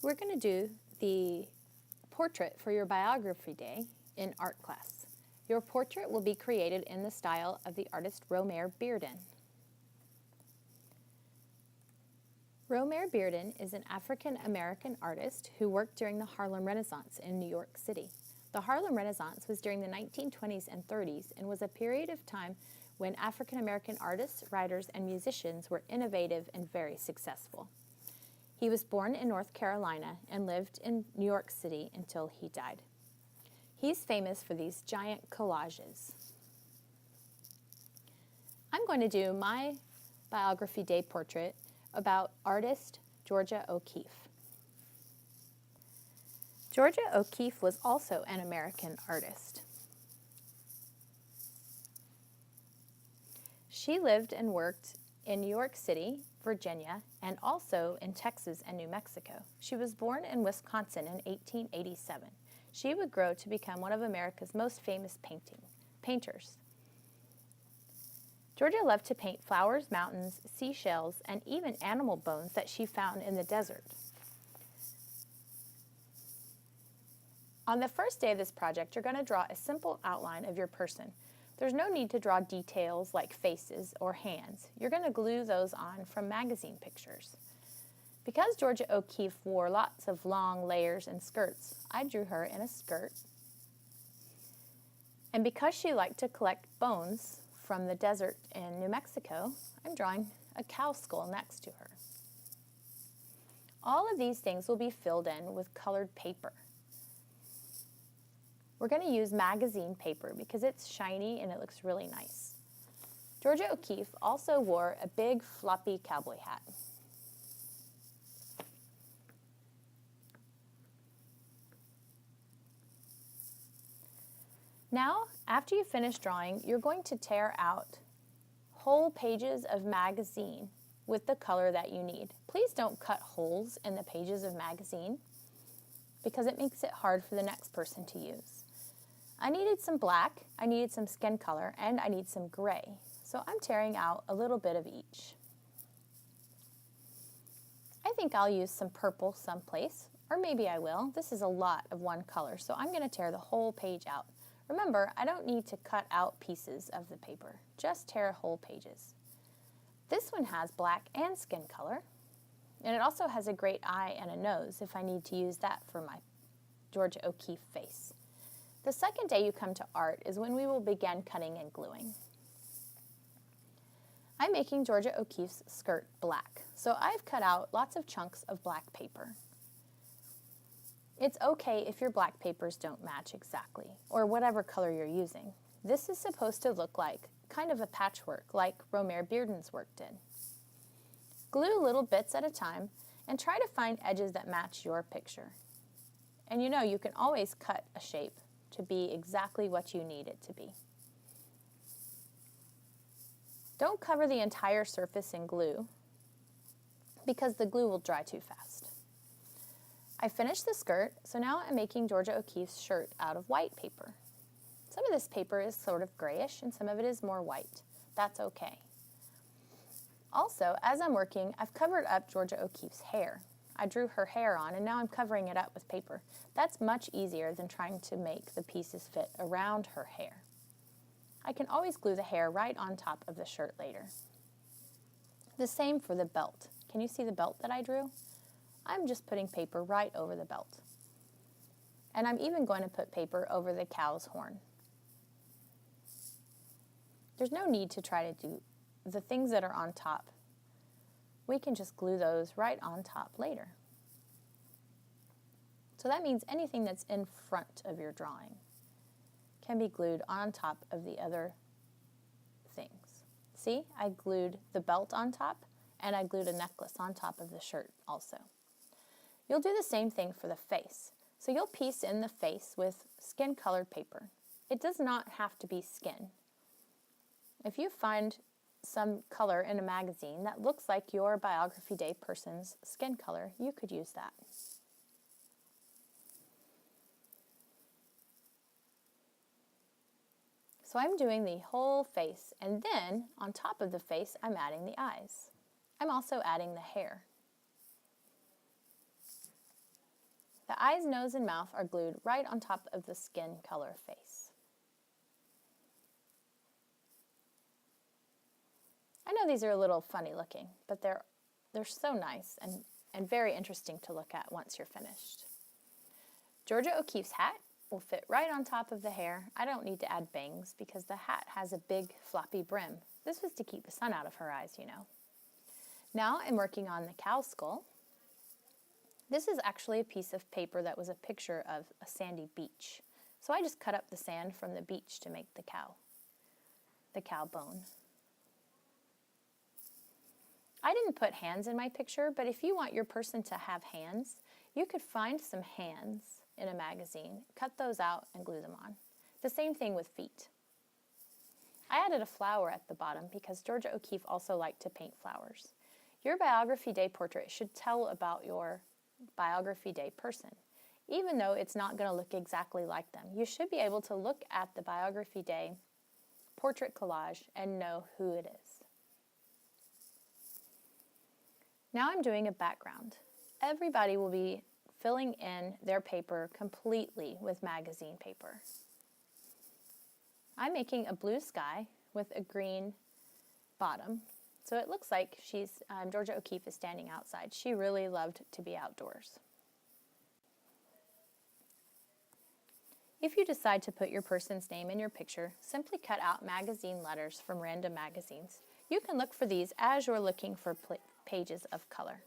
We're going to do the portrait for your biography day in art class. Your portrait will be created in the style of the artist Bearden. Bearden is an African-American artist who worked during the Harlem Renaissance in New York City. The Harlem Renaissance was during the 1920s and 30s and was a period of time when African-American artists, writers, and musicians were innovative and very successful. He was born in North Carolina and lived in New York City until he died. He's famous for these giant collages. I'm going to do my biography day portrait about artist Georgia O'Keeffe. Georgia O'Keeffe was also an American artist. She lived and worked in New York City, Virginia, and also in Texas and New Mexico. She was born in Wisconsin in 1887. She would grow to become one of America's most famous painters. Georgia loved to paint flowers, mountains, seashells, and even animal bones that she found in the desert. On the first day of this project, you're going to draw a simple outline of your person. There's no need to draw details like faces or hands. You're going to glue those on from magazine pictures. Because Georgia O'Keeffe wore lots of long layers and skirts, I drew her in a skirt. And because she liked to collect bones from the desert in New Mexico, I'm drawing a cow skull next to her. All of these things will be filled in with colored paper. We're going to use magazine paper because it's shiny and it looks really nice. Georgia O'Keeffe also wore a big floppy cowboy hat. Now, after you finish drawing, you're going to tear out whole pages of magazine with the color that you need. Please don't cut holes in the pages of magazine because it makes it hard for the next person to use. I needed some black, I needed some skin color, and I need some gray. So I'm tearing out a little bit of each. I think I'll use some purple someplace, or maybe I will. This is a lot of one color, so I'm going to tear the whole page out. Remember, I don't need to cut out pieces of the paper, just tear whole pages. This one has black and skin color, and it also has a great eye and a nose if I need to use that for my Georgia O'Keeffe face. The second day you come to art is when we will begin cutting and gluing. I'm making Georgia O'Keeffe's skirt black, so I've cut out lots of chunks of black paper. It's okay if your black papers don't match exactly, or whatever color you're using. This is supposed to look like kind of a patchwork, like Bearden's work did. Glue little bits at a time, and try to find edges that match your picture. And you know, you can always cut a shape to be exactly what you need it to be. Don't cover the entire surface in glue because the glue will dry too fast. I finished the skirt, so now I'm making Georgia O'Keeffe's shirt out of white paper. Some of this paper is sort of grayish and some of it is more white. That's okay. Also, as I'm working, I've covered up Georgia O'Keeffe's hair. I drew her hair on and now I'm covering it up with paper. That's much easier than trying to make the pieces fit around her hair. I can always glue the hair right on top of the shirt later. The same for the belt. Can you see the belt that I drew? I'm just putting paper right over the belt. And I'm even going to put paper over the cow's horn. There's no need to try to do the things that are on top. We can just glue those right on top later. So that means anything that's in front of your drawing can be glued on top of the other things. See, I glued the belt on top and I glued a necklace on top of the shirt also. You'll do the same thing for the face. So you'll piece in the face with skin colored paper. It does not have to be skin. If you find some color in a magazine that looks like your biography day person's skin color, you could use that. So I'm doing the whole face, and then on top of the face, I'm adding the eyes. I'm also adding the hair. The eyes, nose, and mouth are glued right on top of the skin color face. I know these are a little funny looking, but they're so nice and very interesting to look at once you're finished. Georgia O'Keeffe's hat will fit right on top of the hair. I don't need to add bangs because the hat has a big floppy brim. This was to keep the sun out of her eyes, you know. Now I'm working on the cow skull. This is actually a piece of paper that was a picture of a sandy beach. So I just cut up the sand from the beach to make the cow bone. I didn't put hands in my picture, but if you want your person to have hands, you could find some hands in a magazine, cut those out, and glue them on. The same thing with feet. I added a flower at the bottom because Georgia O'Keeffe also liked to paint flowers. Your Biography Day portrait should tell about your Biography Day person. Even though it's not going to look exactly like them, you should be able to look at the Biography Day portrait collage and know who it is. Now I'm doing a background. Everybody will be filling in their paper completely with magazine paper. I'm making a blue sky with a green bottom. So it looks like Georgia O'Keeffe is standing outside. She really loved to be outdoors. If you decide to put your person's name in your picture, simply cut out magazine letters from random magazines. You can look for these as you're looking for pages of color.